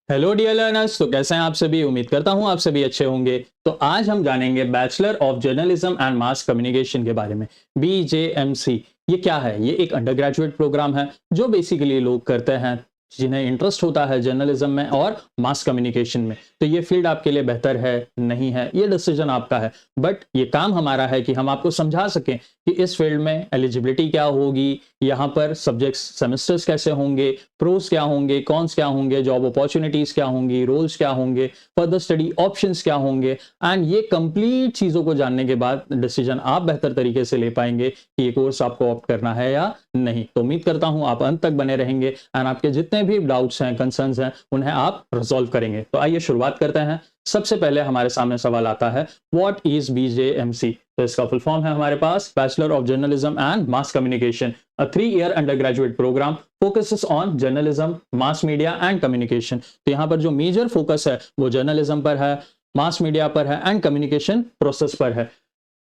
Hello dear learners. तो कैसे हैं आप सभी? उम्मीद करता हूं आप सभी अच्छे होंगे। तो आज हम जानेंगे bachelor of journalism and mass communication के बारे में। BJMC ये क्या है? ये एक अंडर ग्रेजुएट प्रोग्राम है जो बेसिकली लोग करते हैं जिन्हें इंटरेस्ट होता है जर्नलिज्म में और मास कम्युनिकेशन में। तो ये फील्ड आपके लिए बेहतर है नहीं है, ये डिसीजन आपका है। बट ये काम हमारा है कि हम आपको समझा सकें कि इस फील्ड में एलिजिबिलिटी क्या होगी, यहाँ पर सब्जेक्ट्स सेमेस्टर्स कैसे होंगे, प्रोस क्या होंगे, कॉन्स क्या होंगे, जॉब अपॉर्चुनिटीज क्या होंगी, रोल्स क्या होंगे, फर्दर स्टडी ऑप्शंस क्या होंगे। एंड ये कंप्लीट चीजों को जानने के बाद डिसीजन आप बेहतर तरीके से ले पाएंगे कि ये कोर्स आपको ऑप्ट करना है या नहीं। तो उम्मीद करता हूं आप अंत तक बने रहेंगे एंड आपके जितने भी डाउट्स हैं, कंसर्न्स हैं, उन्हें आप रिजॉल्व करेंगे। तो आइए शुरुआत करते हैं। सबसे पहले हमारे सामने सवाल आता है, व्हाट इज BJMC? तो इसका फुल फॉर्म है हमारे पास bachelor of journalism and mass communication, a 3-year undergraduate program focuses on journalism, mass media and communication। तो यहाँ पर जो मेजर फोकस है वो जर्नलिज्म पर है, मास मीडिया पर है एंड कम्युनिकेशन प्रोसेस पर है।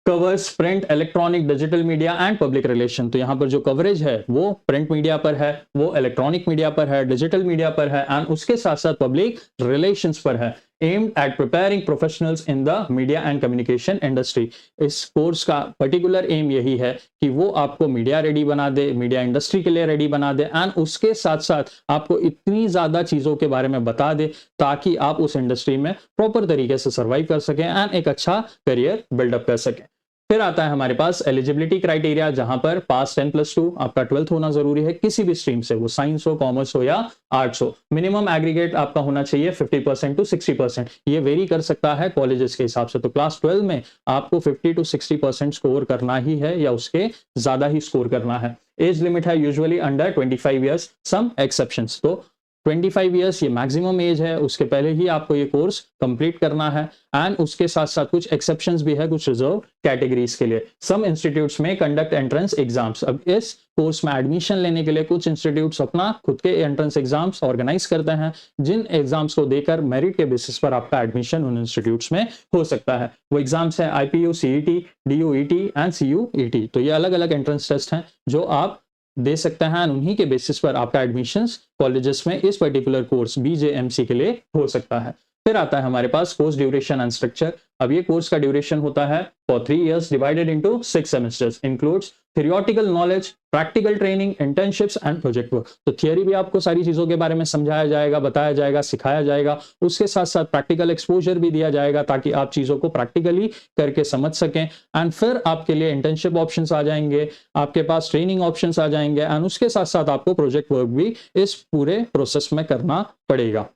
Covers print, electronic, digital media and public relation. तो यहाँ पर जो कवरेज है वो प्रिंट मीडिया पर है, वो इलेक्ट्रॉनिक मीडिया पर है, डिजिटल मीडिया पर है एंड उसके साथ साथ पब्लिक रिलेशंस पर है। Aimed at preparing professionals in the media and communication industry. इस कोर्स का पर्टिकुलर एम यही है कि वो आपको मीडिया रेडी बना दे, मीडिया इंडस्ट्री के लिए रेडी बना दे एंड उसके साथ साथ आपको इतनी ज्यादा चीजों के बारे में बता दे ताकि आप उस इंडस्ट्री में प्रॉपर तरीके से सर्वाइव कर सकें एंड एक अच्छा करियर बिल्डअप कर सकें। फिर आता है हमारे पास एलिजिबिलिटी क्राइटेरिया, जहां पर पास 10+2 आपका 12th होना जरूरी है किसी भी स्ट्रीम से, वो साइंस हो, कॉमर्स हो या आर्ट्स हो। मिनिमम एग्रीगेट आपका होना चाहिए 50% to 60%। ये वेरी कर सकता है कॉलेजेस के हिसाब से। तो क्लास 12 में आपको 50 to 60% स्कोर करना ही है या उसके ज्यादा ही स्कोर करना है। एज लिमिट है usually under 25 years, some exceptions. तो 25 ईयर्स ये मैक्सिमम एज है, उसके पहले ही आपको ये कोर्स कंप्लीट करना है एंड उसके साथ साथ कुछ एक्सेप्शंस भी है कुछ रिजर्व कैटेगरीज के लिए। सम इंस्टीट्यूट्स में कंडक्ट एंट्रेंस एग्जाम्स। अब इस कोर्स में एडमिशन लेने के लिए कुछ इंस्टीट्यूट्स अपना खुद के एंट्रेंस एग्जाम्स ऑर्गेनाइज करते हैं, जिन एग्जाम्स को देकर मेरिट के बेसिस पर आपका एडमिशन उन इंस्टीट्यूट्स में हो सकता है। वो एग्जाम्स है IPU, CET, DUET and CUET। तो ये अलग अलग एंट्रेंस टेस्ट हैं जो आप दे सकते हैं, उन्हीं के बेसिस पर आपका एडमिशंस कॉलेजेस में इस पर्टिकुलर कोर्स BJMC के लिए हो सकता है। फिर आता है हमारे पास कोर्स ड्यूरेशन एंड स्ट्रक्चर। अब ये कोर्स का ड्यूरेशन होता है for 3 years divided into 6 semesters, includes theoretical knowledge, practical training, internships and project work. तो थियरी भी आपको सारी चीजों के बारे में समझाया जाएगा, बताया जाएगा, सिखाया जाएगा, उसके साथ साथ प्रैक्टिकल एक्सपोजर भी दिया जाएगा ताकि आप चीजों को प्रैक्टिकली करके समझ सकें। एंड फिर आपके लिए इंटर्नशिप ऑप्शंस आ जाएंगे, आपके पास ट्रेनिंग ऑप्शंस आ जाएंगे एंड उसके साथ साथ आपको प्रोजेक्ट वर्क भी इस पूरे प्रोसेस में करना पड़ेगा।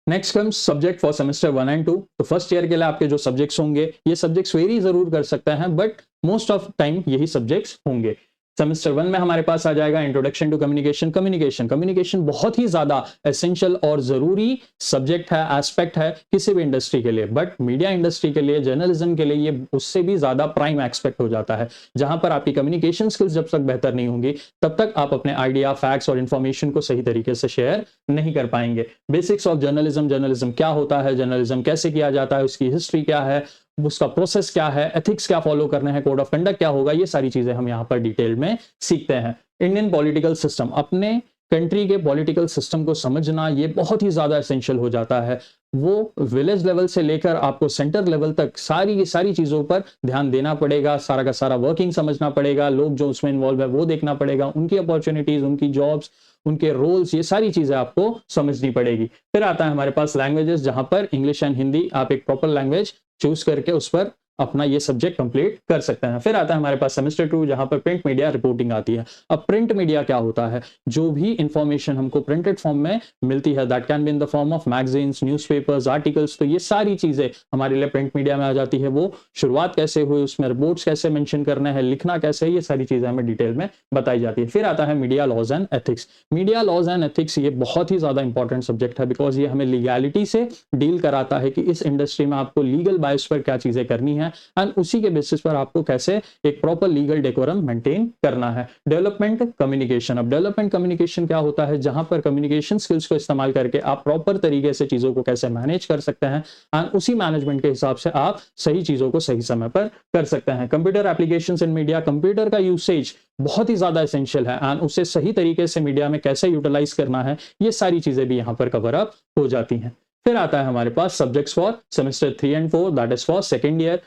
Next comes subject for semester 1 and 2। तो फर्स्ट ईयर के लिए आपके जो सब्जेक्ट्स होंगे, ये सब्जेक्ट्स वेरी जरूर कर सकते हैं बट मोस्ट ऑफ टाइम यही सब्जेक्ट्स होंगे। सेमेस्टर 1 में हमारे पास आ जाएगा इंट्रोडक्शन टू कम्युनिकेशन। कम्युनिकेशन बहुत ही ज्यादा एसेंशियल और जरूरी सब्जेक्ट है, एस्पेक्ट है किसी भी इंडस्ट्री के लिए, बट मीडिया इंडस्ट्री के लिए, जर्नलिज्म के लिए ये उससे भी ज्यादा प्राइम एस्पेक्ट हो जाता है। जहां पर आपकी कम्युनिकेशन स्किल्स जब तक बेहतर नहीं होंगी तब तक आप अपने आइडिया, फैक्ट्स और इंफॉर्मेशन को सही तरीके से शेयर नहीं कर पाएंगे। बेसिक्स ऑफ जर्नलिज्म क्या होता है, जर्नलिज्म कैसे किया जाता है, उसकी हिस्ट्री क्या है, उसका प्रोसेस क्या है, एथिक्स क्या फॉलो करने हैं, कोड ऑफ कंडक्ट क्या होगा, ये सारी चीजें हम यहाँ पर डिटेल में सीखते हैं। इंडियन पॉलिटिकल सिस्टम, अपने कंट्री के पॉलिटिकल सिस्टम को समझना ये बहुत ही ज्यादा एसेंशियल हो जाता है। वो विलेज लेवल से लेकर आपको सेंटर लेवल तक सारी की सारी चीजों पर ध्यान देना पड़ेगा, सारा का सारा वर्किंग समझना पड़ेगा, लोग जो उसमें इन्वॉल्व है वो देखना पड़ेगा, उनकी अपॉर्चुनिटीज, उनकी जॉब्स, उनके रोल्स, ये सारी चीजें आपको समझनी पड़ेगी। फिर आता है हमारे पास लैंग्वेजेस, जहां पर इंग्लिश एंड हिंदी आप एक प्रॉपर लैंग्वेज चूज करके उस पर अपना ये सब्जेक्ट कंप्लीट कर सकते हैं। फिर आता है हमारे पास सेमेस्टर 2, जहां पर प्रिंट मीडिया रिपोर्टिंग आती है। अब प्रिंट मीडिया क्या होता है? जो भी इंफॉर्मेशन हमको प्रिंटेड फॉर्म में मिलती है, that can be in the form of magazines, newspapers, articles. तो ये सारी चीजें हमारे लिए प्रिंट मीडिया में आ जाती है। वो शुरुआत कैसे हुई, उसमें रिपोर्ट्स कैसे मेंशन करने हैं, लिखना कैसे है, ये सारी चीजें हमें डिटेल में बताई जाती है। फिर आता है media laws and ethics. Media laws and ethics ये बहुत ही ज्यादा इंपॉर्टेंट सब्जेक्ट है बिकॉज ये हमें लीगैलिटी से डील कराता है कि इस इंडस्ट्री में आपको लीगल बाइस पर क्या चीजें करनी है हैं एंड उसी के बेसिस पर आपको कैसे एक प्रॉपर लीगल डेकोरम मेंटेन करना है। डेवलपमेंट कम्युनिकेशन, अब डेवलपमेंट कम्युनिकेशन क्या होता है, जहां पर कम्युनिकेशन स्किल्स को इस्तेमाल करके आप प्रॉपर तरीके से चीजों को कैसे मैनेज कर सकते हैं एंड उसी मैनेजमेंट के हिसाब से आप सही चीजों को सही समय पर कर सकते हैं। Computer applications in media, computer का यूसेज बहुत ही ज्यादा एसेंशियल है एंड उसे सही तरीके से मीडिया में कैसे यूटिलाइज करना है, ये सारी चीजें भी यहाँ पर कवर अप हो जाती हैं। फिर आता है हमारे पास subjects for semester 3 and 4, that is for second year.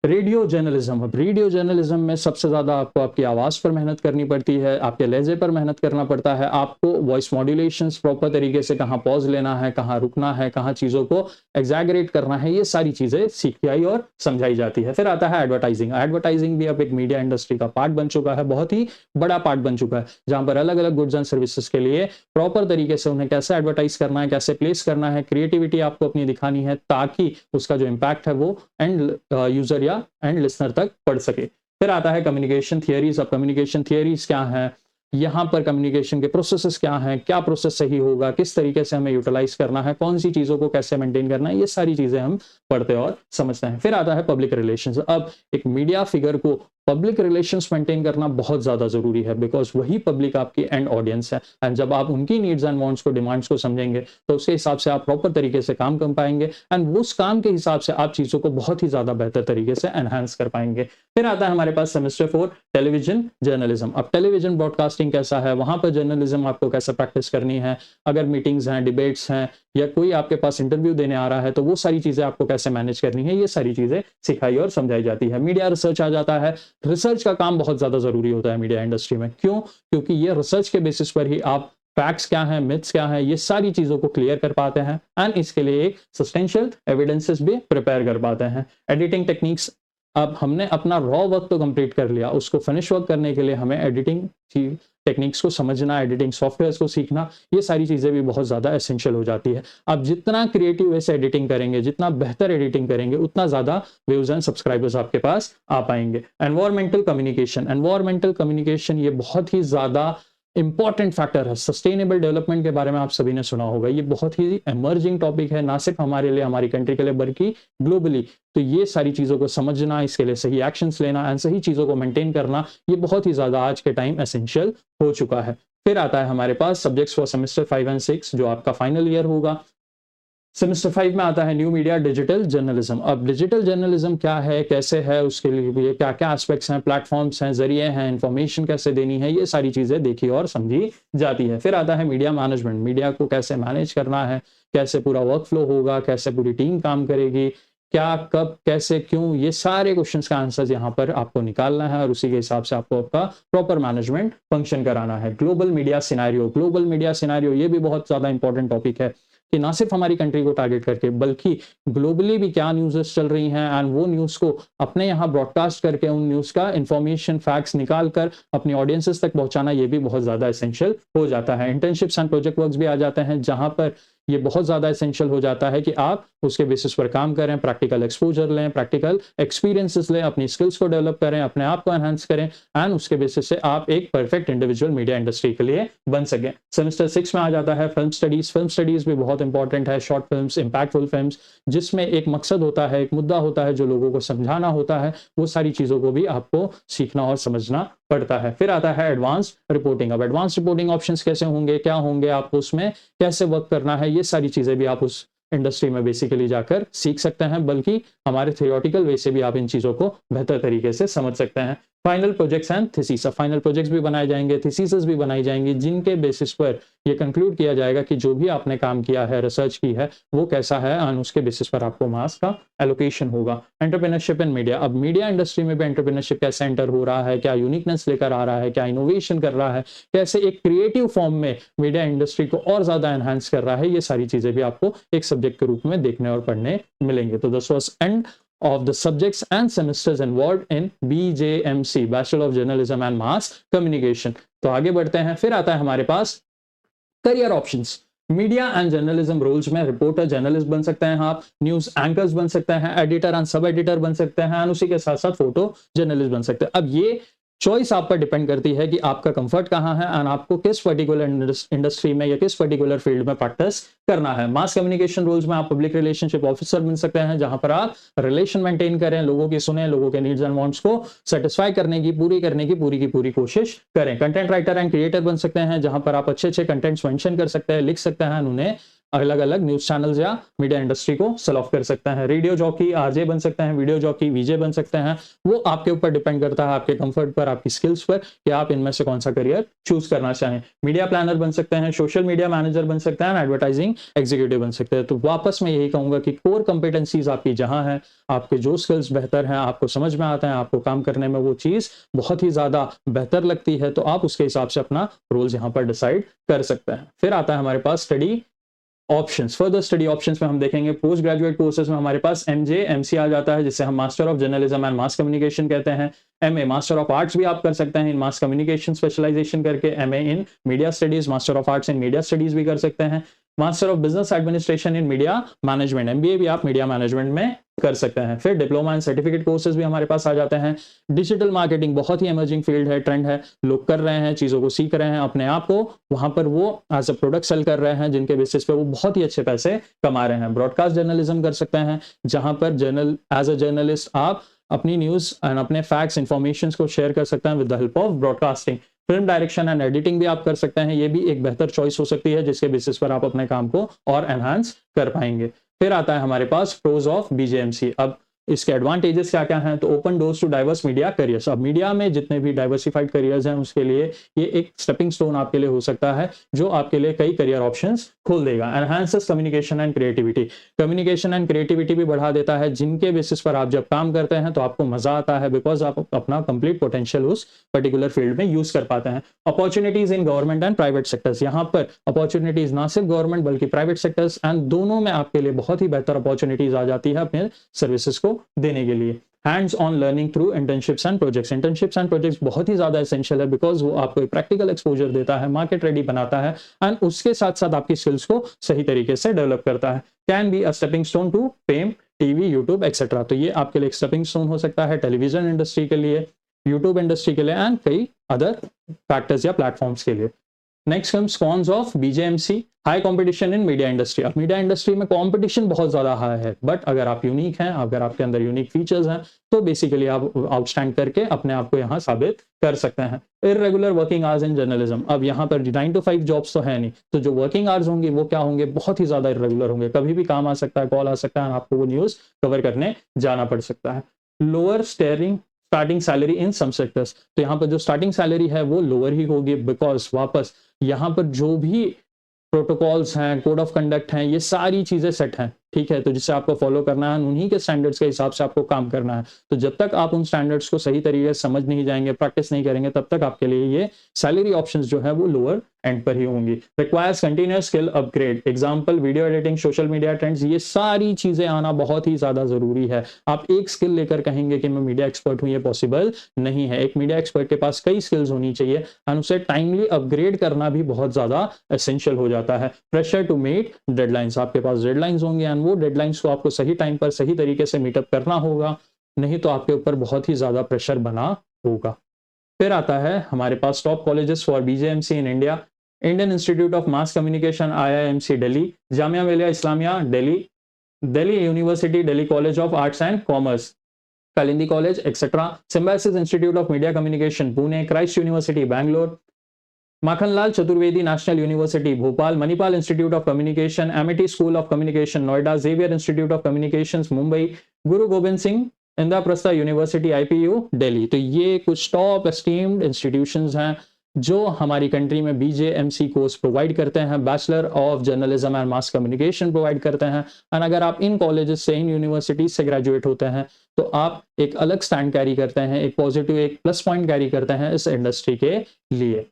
Radio journalism, अब रेडियो जर्नलिज्म में सबसे ज्यादा आपको आपकी आवाज पर मेहनत करनी पड़ती है, आपके लहजे पर मेहनत करना पड़ता है, आपको वॉइस मॉड्यूलेशंस प्रॉपर तरीके से कहाँ पॉज लेना है, कहाँ रुकना है, कहाँ चीजों को एग्जैगरेट करना है, ये सारी चीजें सिखाई और समझाई जाती है। फिर आता है एडवर्टाइजिंग। एडवर्टाइजिंग भी अब एक मीडिया इंडस्ट्री का पार्ट बन चुका है, बहुत ही बड़ा पार्ट बन चुका है, जहां पर अलग अलग गुड्स एंड सर्विसेज के लिए प्रॉपर तरीके से उन्हें कैसे एडवर्टाइज करना है, कैसे प्लेस करना है, क्रिएटिविटी आपको अपनी दिखानी है ताकि उसका जो इम्पैक्ट है वो एंड यूजर या एंड लिसनर तक पढ़ सके। फिर आता है कम्युनिकेशन थियरीज। अब कम्युनिकेशन थियरीज क्या है, यहाँ पर कम्युनिकेशन के प्रोसेसेस क्या हैं, क्या प्रोसेस सही होगा, किस तरीके से हमें यूटिलाइज करना है, कौन सी चीजों को कैसे मेंटेन करना है, ये सारी चीजें हम पढ़ते और समझते हैं। फिर आता है पब्लिक रिलेशंस। अब एक मीडिया फिगर को पब्लिक रिलेशंस मेंटेन करना बहुत ज्यादा जरूरी है, बिकॉज वही पब्लिक आपकी एंड ऑडियंस है एंड जब आप उनकी नीड्स एंड वांट्स को, डिमांड्स को समझेंगे तो उसके हिसाब से आप प्रॉपर तरीके से काम कर पाएंगे एंड उस काम के हिसाब से आप चीजों को बहुत ही ज्यादा बेहतर तरीके से एनहांस कर पाएंगे। फिर आता है हमारे पास सेमेस्टर 4 टेलीविजन जर्नलिज्म। अब टेलीविजन ब्रॉडकास्टिंग कैसा है, वहां पर जर्नलिज्म आपको कैसे प्रैक्टिस करनी है, अगर मीटिंग्स हैं, डिबेट्स हैं या कोई आपके पास इंटरव्यू देने आ रहा है तो वो सारी चीजें आपको कैसे मैनेज करनी है, ये सारी चीजें सिखाई और समझाई जाती है। मीडिया रिसर्च आ जाता है। रिसर्च का काम बहुत ज्यादा जरूरी होता है मीडिया इंडस्ट्री में। क्यों? क्योंकि ये रिसर्च के बेसिस पर ही आप फैक्ट्स क्या है, मिथ्स क्या है, ये सारी चीजों को क्लियर कर पाते हैं एंड इसके लिए एक सब्सटेंशियल एविडेंसेस भी प्रिपेयर कर पाते हैं। एडिटिंग टेक्निक्स, अब हमने अपना रॉ वर्क तो कंप्लीट कर लिया, उसको फिनिश वर्क करने के लिए हमें एडिटिंग टेक्निक्स को समझना, एडिटिंग सॉफ्टवेयर्स को सीखना, ये सारी चीजें भी बहुत ज्यादा एसेंशियल हो जाती है। आप जितना क्रिएटिव वे से एडिटिंग करेंगे, जितना बेहतर एडिटिंग करेंगे, उतना ज्यादा व्यूज एंड सब्सक्राइबर्स आपके पास आ पाएंगे। एनवायरमेंटल कम्युनिकेशन, एनवायरमेंटल कम्युनिकेशन ये बहुत ही ज्यादा इंपॉर्टेंट फैक्टर है। सस्टेनेबल डेवलपमेंट के बारे में आप सभी ने सुना होगा, ये बहुत ही एमर्जिंग टॉपिक है, ना सिर्फ हमारे लिए, हमारी कंट्री के लिए, बल्कि ग्लोबली। तो ये सारी चीजों को समझना, इसके लिए सही एक्शंस लेना एंड सही चीजों को मेंटेन करना, ये बहुत ही ज्यादा आज के टाइम एसेंशियल हो चुका है। फिर आता है हमारे पास सब्जेक्ट्स फॉर सेमेस्टर 5 एंड 6, जो आपका फाइनल ईयर होगा। सेमेस्टर 5 में आता है न्यू मीडिया डिजिटल जर्नलिज्म। अब डिजिटल जर्नलिज्म क्या है, कैसे है, उसके लिए क्या क्या एस्पेक्ट्स हैं, प्लेटफॉर्म्स हैं, जरिए हैं, इंफॉर्मेशन कैसे देनी है, ये सारी चीजें देखी और समझी जाती है। फिर आता है मीडिया मैनेजमेंट, मीडिया को कैसे मैनेज करना है, कैसे पूरा वर्क फ्लो होगा, कैसे पूरी टीम काम करेगी, क्या, कब, कैसे, क्यों, ये सारे क्वेश्चंस का आंसर यहाँ पर आपको निकालना है और उसी के हिसाब से आपको आपका प्रॉपर मैनेजमेंट फंक्शन कराना है। Global media scenario, global media scenario ये भी बहुत ज्यादा इंपॉर्टेंट टॉपिक है कि ना सिर्फ हमारी कंट्री को टारगेट करके बल्कि ग्लोबली भी क्या न्यूज़ चल रही हैं एंड वो न्यूज़ को अपने यहाँ ब्रॉडकास्ट करके उन न्यूज़ का इंफॉर्मेशन, फैक्ट्स निकाल कर अपनी ऑडियंसेस तक पहुंचाना, ये भी बहुत ज़्यादा एसेंशियल हो जाता है। इंटर्नशिप्स एंड प्रोजेक्ट वर्क्स भी आ जाते हैं, जहां पर ये बहुत ज़्यादा एसेंशियल हो जाता है कि आप उसके बेसिस पर काम करें, प्रैक्टिकल एक्सपोजर लें, प्रैक्टिकल एक्सपीरियंसेस लें, अपनी स्किल्स को डेवलप करें, अपने आप को एनहांस करें एंड उसके बेसिस से आप एक परफेक्ट इंडिविजुअल मीडिया इंडस्ट्री के लिए बन सकें। सेमेस्टर 6 में आ जाता है फिल्म स्टडीज। फिल्म स्टडीज भी बहुत इंपॉर्टेंट है, शॉर्ट फिल्म्स, इंपैक्टफुल फिल्म्स, जिसमें एक मकसद होता है, एक मुद्दा होता है जो लोगों को समझाना होता है, वो सारी चीज़ों को भी आपको सीखना और समझना पड़ता है। फिर आता है एडवांस रिपोर्टिंग। अब एडवांस रिपोर्टिंग ऑप्शंस कैसे होंगे, क्या होंगे, आपको उसमें कैसे वर्क करना है, ये सारी चीजें भी आप उस इंडस्ट्री में बेसिकली जाकर सीख सकते हैं, बल्कि हमारे थियोरेटिकल वे से भी आप इन चीजों को बेहतर तरीके से समझ सकते हैं। Final projects and thesis, final projects भी बनाए जाएंगे, थीसिस भी बनाई जाएंगी, जिनके बेसिस पर ये कंक्लूड किया जाएगा कि जो भी आपने काम किया है, रिसर्च की है, वो कैसा है और उसके बेसिस पर आपको मार्क्स का एलोकेशन होगा। एंटरप्रेन्योरशिप इन मीडिया, अब मीडिया इंडस्ट्री में भी एंटरप्रेन्योरशिप कैसे एंटर हो रहा है, क्या यूनिकनेस लेकर आ रहा है, क्या इनोवेशन कर रहा है, कैसे एक क्रिएटिव फॉर्म में मीडिया इंडस्ट्री को और ज्यादा एनहांस कर रहा है, ये सारी चीजें भी आपको एक सब्जेक्ट के रूप में देखने और पढ़ने मिलेंगे। तो this was and of the subjects and semesters involved in BJMC, Bachelor of Journalism and Mass Communication। तो आगे बढ़ते हैं। फिर आता है हमारे पास career options. Media and journalism roles में रिपोर्टर, जर्नलिस्ट बन सकते हैं आप, न्यूज एंकर्स बन सकते हैं, एडिटर एंड सब एडिटर बन सकते हैं, उसी के साथ साथ फोटो जर्नलिस्ट बन सकते हैं। अब ये चॉइस आप पर डिपेंड करती है कि आपका कंफर्ट कहाँ है एंड आपको किस पर्टिकुलर इंडस्ट्री में या किस पर्टिकुलर फील्ड में प्रैक्टिस करना है। मास कम्युनिकेशन रोल्स में आप पब्लिक रिलेशनशिप ऑफिसर बन सकते हैं, जहां पर आप रिलेशन मेंटेन करें, लोगों की सुने, लोगों के नीड्स एंड वांट्स को सेटिस्फाई करने की पूरी कोशिश करें। कंटेंट राइटर एंड क्रिएटर बन सकते हैं, जहां पर आप अच्छे कंटेंट्स मेंशन कर सकते हैं, लिख सकते हैं, उन्हें अलग अलग न्यूज चैनल्स या मीडिया इंडस्ट्री को सेल ऑफ कर सकते हैं। रेडियो जॉकी आरजे बन सकते हैं, वीडियो जॉकी वीजे बन सकते हैं। वो आपके ऊपर डिपेंड करता है, आपके कंफर्ट पर, आपकी स्किल्स पर, कि आप इनमें से कौन सा करियर चूज करना चाहें। मीडिया प्लानर बन सकते हैं, सोशल मीडिया मैनेजर बन सकते हैं, एडवर्टाइजिंग एग्जीक्यूटिव बन सकते हैं। तो वापस मैं यही कहूंगा कि कोर कंपिटेंसीज आपकी जहां है, आपके जो स्किल्स बेहतर हैं, आपको समझ में आता है, आपको काम करने में वो चीज बहुत ही ज्यादा बेहतर लगती है, तो आप उसके हिसाब से अपना रोल्स यहाँ पर डिसाइड कर सकते हैं। फिर आता है हमारे पास study options. Further study options में हम देखेंगे पोस्ट ग्रेजुएट कोर्सेज में हमारे पास एमजे एमसी आ जाता है, जिसे हम master of journalism and mass communication कहते हैं। एमए मास्टर ऑफ आर्ट्स भी आप कर सकते हैं इन मास कम्युनिकेशन स्पेशलाइजेशन करके, MA in media studies, master of arts in media studies भी कर सकते हैं, master of business administration in media management, MBA भी आप मीडिया मैनेजमेंट में कर सकते हैं। फिर डिप्लोमा एंड सर्टिफिकेट कोर्सेज भी हमारे पास आ जाते हैं। डिजिटल मार्केटिंग बहुत ही इमर्जिंग फील्ड है, ट्रेंड है, लोग कर रहे हैं, चीजों को सीख रहे हैं, अपने आप को वहां पर वो एज अ प्रोडक्ट सेल कर रहे हैं, जिनके बेसिस पे वो बहुत ही अच्छे पैसे कमा रहे हैं। ब्रॉडकास्ट जर्नलिज्म कर सकते हैं, जहां पर एज अ जर्नलिस्ट आप अपनी न्यूज एंड अपने फैक्ट्स इंफॉर्मेशन को शेयर कर सकते हैं with the help of broadcasting. Film direction and editing भी आप कर सकते हैं, ये भी एक बेहतर चॉइस हो सकती है, जिसके बेसिस पर आप अपने काम को और एनहांस कर पाएंगे। फिर आता है हमारे पास प्रोज ऑफ बीजेएमसी। अब इसके एडवांटेजेस क्या क्या हैं, तो open doors to diverse media careers. अब मीडिया में जितने भी डाइवर्सिफाइड करियर्स हैं, उसके लिए ये एक स्टेपिंग स्टोन आपके लिए हो सकता है, जो आपके लिए कई करियर ऑप्शंस खोल देगा। Enhances communication and creativity, communication and creativity भी बढ़ा देता है, जिनके बेसिस पर आप जब काम करते हैं तो आपको मजा आता है, बिकॉज आप अपना कंप्लीट पोटेंशियल उस पर्टिकुलर फील्ड में यूज कर पाते हैं। Opportunities in government and private sectors, यहाँ पर अपॉर्चुनिटीज ना सिर्फ गवर्नमेंट बल्कि प्राइवेट सेक्टर्स एंड दोनों में आपके लिए बहुत ही बेहतर अपॉर्चुनिटीज आ जाती है अपने सर्विसेज को देने के लिए। Hands on learning through internships and projects, internships and projects बहुत ही ज्यादा एसेंशियल है, बिकॉज वो आपको एक प्रैक्टिकल एक्सपोजर देता है, मार्केट रेडी बनाता है एंड उसके साथ साथ आपकी स्किल्स को सही तरीके से डेवलप करता है। Can be a stepping stone to fame, TV, YouTube etcetera. तो ये आपके लिए एक स्टेपिंग स्टोन हो सकता है टेलीविजन इंडस्ट्री के लिए, यूट्यूब इंडस्ट्री के लिए एंड कई अदर फैक्टर्स या प्लेटफॉर्म्स के लिए। Next comes cons of BJMC, high competition in media industry. अब मीडिया इंडस्ट्री में कंपटीशन बहुत ज्यादा हाई है, बट अगर आप यूनिक हैं, अगर आपके अंदर यूनिक फीचर्स हैं, तो बेसिकली आप आउटस्टैंड करके अपने आप को यहाँ साबित कर सकते हैं। Irregular working hours in journalism, अब यहाँ पर 9 to 5 जॉब्स तो है नहीं, तो जो वर्किंग आवर्स होंगे वो क्या होंगे, बहुत ही ज्यादा इर्रेगुलर होंगे, कभी भी काम आ सकता है, कॉल आ सकता है, आपको वो न्यूज कवर करने जाना पड़ सकता है। Lower starting salary in some sectors, तो यहाँ पर जो स्टार्टिंग सैलरी है वो लोअर ही होगी, बिकॉज वापस यहाँ पर जो भी प्रोटोकॉल्स हैं, कोड ऑफ कंडक्ट हैं, ये सारी चीजें सेट हैं, ठीक है, तो जिससे आपको फॉलो करना है, उन्हीं के स्टैंडर्ड्स के हिसाब से आपको काम करना है। तो जब तक आप उन स्टैंडर्ड्स को सही तरीके से समझ नहीं जाएंगे, प्रैक्टिस नहीं करेंगे, तब तक आपके लिए ये सैलरी ऑप्शंस जो है वो लोअर एंड पर ही होंगी। Requires continuous skill upgrade, example video editing, social media trends, ये सारी चीजें आना बहुत ही ज्यादा जरूरी है। आप एक स्किल लेकर कहेंगे कि मैं मीडिया एक्सपर्ट हूं, ये पॉसिबल नहीं है। एक मीडिया एक्सपर्ट के पास कई स्किल्स होनी चाहिए एंड उसे टाइमली अपग्रेड करना भी बहुत ज्यादा एसेंशियल हो जाता है। प्रेशर टू मीट डेडलाइंस, आपके पास डेडलाइंस होंगे एंड वो डेडलाइंस को आपको सही टाइम पर सही तरीके से मीटअप करना होगा, नहीं तो आपके ऊपर बहुत ही ज्यादा प्रेशर बना होगा। फिर आता है हमारे पास top colleges for BJMC in India, Indian institute of mass communication IIMC Delhi, Jamia Millia Islamia Delhi, Delhi university, Delhi college of arts and commerce, Kalindi college etcetera, Symbiosis institute of media communication Pune, Christ university Bangalore, Makhanlal Chaturvedi national university Bhopal, Manipal institute of communication, Amity school of communication Noida, Xavier institute of communications Mumbai, Guru Gobind Singh Indraprastha university IPU Delhi. तो ये कुछ top esteemed institutions हैं जो हमारी country में BJMC course provide करते हैं, bachelor of journalism and mass communication provide करते हैं। और अगर आप इन कॉलेजेस से, इन यूनिवर्सिटीज से ग्रेजुएट होते हैं, तो आप एक अलग स्टैंड कैरी करते हैं, एक पॉजिटिव, एक प्लस पॉइंट कैरी करते हैं इस इंडस्ट्री के लिए।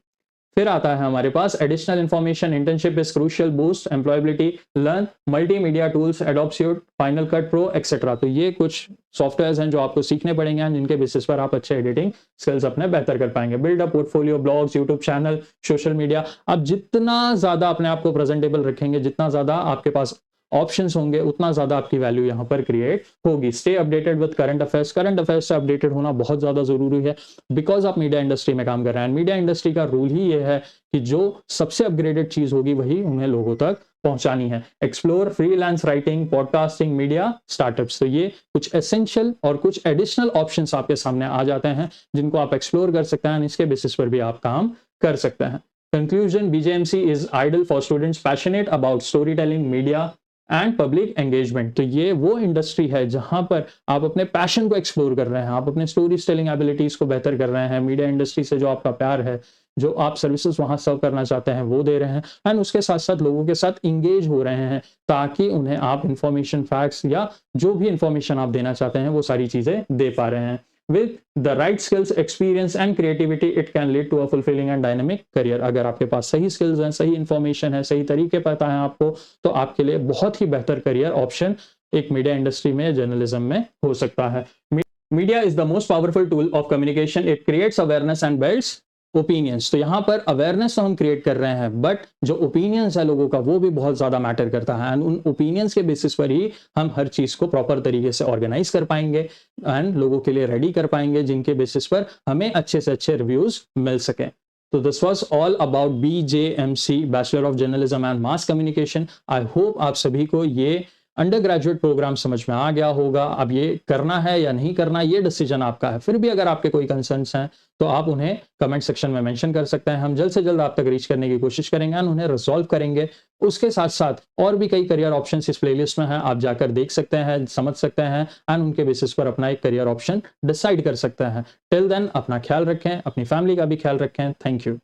फिर आता है हमारे पास additional information, internship is crucial, boost employability, learn multimedia tools, Adobe suite, Final Cut Pro etcetera. तो ये कुछ सॉफ्टवेयर्स हैं जो आपको सीखने पड़ेंगे, जिनके बेसिस पर आप अच्छे एडिटिंग स्किल्स अपने बेहतर कर पाएंगे। Build up portfolio, blogs, YouTube channel, social media. आप जितना ज्यादा अपने आप को प्रेजेंटेबल रखेंगे, जितना ज्यादा आपके पास ऑप्शंस होंगे उतना ज़्यादा आपकी वैल्यू यहाँ पर क्रिएट होगी। Stay updated with current affairs, current affairs से अपडेटेड होना बहुत ज़्यादा ज़रूरी है, बिकॉज आप मीडिया इंडस्ट्री में काम कर रहे हैं। मीडिया इंडस्ट्री का रूल ही ये है कि जो सबसे अपग्रेडेड चीज़ होगी वही उन्हें लोगों तक पहुंचानी है। Explore freelance writing, podcasting, media startups, तो ये कुछ एसेंशियल और कुछ एडिशनल ऑप्शंस आपके सामने आ जाते हैं जिनको आप एक्सप्लोर कर सकते हैं, इसके बेसिस पर भी आप काम कर सकते हैं। Conclusion, BJMC is ideal for students passionate about story telling, media and public engagement. तो ये वो इंडस्ट्री है जहां पर आप अपने पैशन को एक्सप्लोर कर रहे हैं, आप अपने स्टोरी टेलिंग एबिलिटीज को बेहतर कर रहे हैं, मीडिया इंडस्ट्री से जो आपका प्यार है, जो आप सर्विसेज वहां सर्व करना चाहते हैं वो दे रहे हैं, एंड उसके साथ साथ लोगों के साथ इंगेज हो रहे हैं ताकि उन्हें आप इंफॉर्मेशन, फैक्ट्स या जो भी इंफॉर्मेशन आप देना चाहते हैं वो सारी चीजें दे पा रहे हैं। With the right skills, experience and creativity, it can lead to a fulfilling and dynamic career. अगर आपके पास सही स्किल्स हैं, सही इंफॉर्मेशन है, सही तरीके पता है आपको, तो आपके लिए बहुत ही बेहतर करियर ऑप्शन एक मीडिया इंडस्ट्री में, जर्नलिज्म में हो सकता है। Media is the most powerful tool of communication, it creates awareness and builds opinions. तो यहाँ पर अवेयरनेस तो हम क्रिएट कर रहे हैं, बट जो ओपिनियंस है लोगों का वो भी बहुत ज्यादा मैटर करता है, एंड उन ओपिनियंस के बेसिस पर ही हम हर चीज को प्रॉपर तरीके से ऑर्गेनाइज कर पाएंगे एंड लोगों के लिए रेडी कर पाएंगे, जिनके बेसिस पर हमें अच्छे से अच्छे रिव्यूज मिल सके। तो this was all about BJMC, bachelor of journalism and mass communication. I hope आप सभी को ये अंडर ग्रेजुएट प्रोग्राम समझ में आ गया होगा। अब ये करना है या नहीं करना ये डिसीजन आपका है। फिर भी अगर आपके कोई कंसर्न्स हैं तो आप उन्हें कमेंट सेक्शन में मेंशन कर सकते हैं। हम जल्द से जल्द आप तक रीच करने की कोशिश करेंगे और उन्हें रिजॉल्व करेंगे। उसके साथ साथ और भी कई करियर ऑप्शंस इस प्लेलिस्ट में हैं, आप जाकर देख सकते हैं, समझ सकते हैं एंड उनके बेसिस पर अपना एक करियर ऑप्शन डिसाइड कर सकते हैं। टिल देन अपना ख्याल रखें, अपनी फैमिली का भी ख्याल रखें। Thank you.